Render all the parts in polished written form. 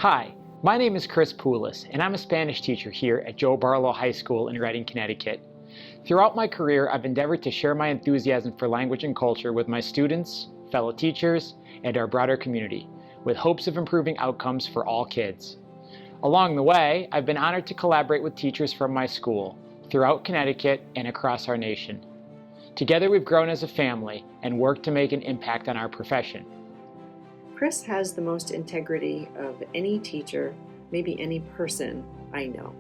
Hi, my name is Chris Poulos, and I'm a Spanish teacher here at Joe Barlow High School in Reading, Connecticut. Throughout my career, I've endeavored to share my enthusiasm for language and culture with my students, fellow teachers, and our broader community, with hopes of improving outcomes for all kids. Along the way, I've been honored to collaborate with teachers from my school, throughout Connecticut and across our nation. Together we've grown as a family and worked to make an impact on our profession. Chris has the most integrity of any teacher, maybe any person I know.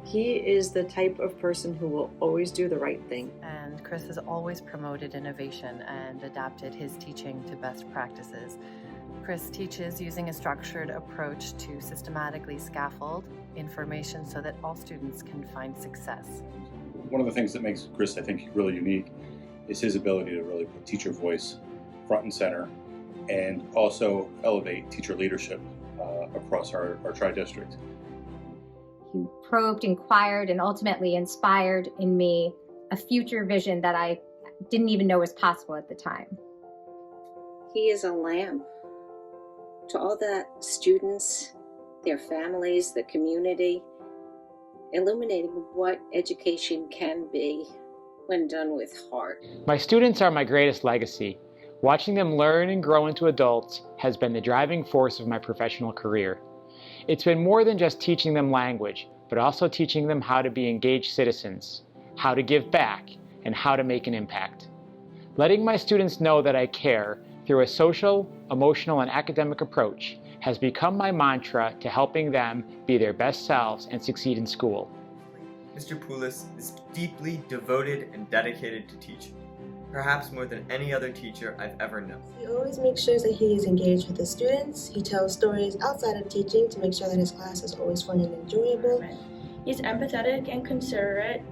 He is the type of person who will always do the right thing. And Chris has always promoted innovation and adapted his teaching to best practices. Chris teaches using a structured approach to systematically scaffold information so that all students can find success. One of the things that makes Chris, I think, really unique is his ability to really put teacher voice front and center and also elevate teacher leadership across our tri-district. He probed, inquired, and ultimately inspired in me a future vision that I didn't even know was possible at the time. He is a lamp to all the students, their families, the community, illuminating what education can be when done with heart. My students are my greatest legacy. Watching them learn and grow into adults has been the driving force of my professional career. It's been more than just teaching them language, but also teaching them how to be engaged citizens, how to give back, and how to make an impact. Letting my students know that I care through a social, emotional, and academic approach has become my mantra to helping them be their best selves and succeed in school. Mr. Poulos is deeply devoted and dedicated to teaching, perhaps more than any other teacher I've ever known. He always makes sure that he is engaged with his students. He tells stories outside of teaching to make sure that his class is always fun and enjoyable. He's empathetic and considerate.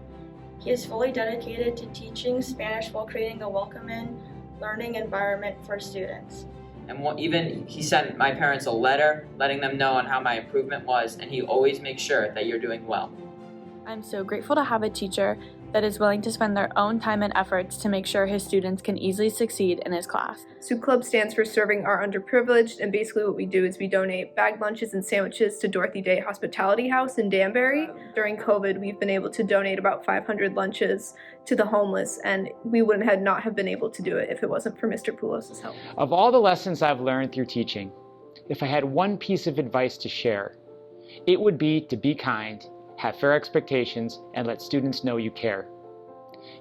He is fully dedicated to teaching Spanish while creating a welcoming, learning environment for students. And he sent my parents a letter letting them know on how my improvement was, and he always makes sure that you're doing well. I'm so grateful to have a teacher that is willing to spend their own time and efforts to make sure his students can easily succeed in his class. Soup Club stands for Serving Our Underprivileged, and basically what we do is we donate bagged lunches and sandwiches to Dorothy Day Hospitality House in Danbury. During COVID, we've been able to donate about 500 lunches to the homeless, and we would not have been able to do it if it wasn't for Mr. Poulos' help. Of all the lessons I've learned through teaching, if I had one piece of advice to share, it would be to be kind, have fair expectations, and let students know you care.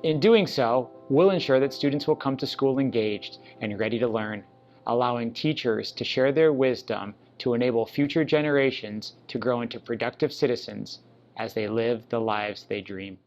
In doing so, we'll ensure that students will come to school engaged and ready to learn, allowing teachers to share their wisdom to enable future generations to grow into productive citizens as they live the lives they dream.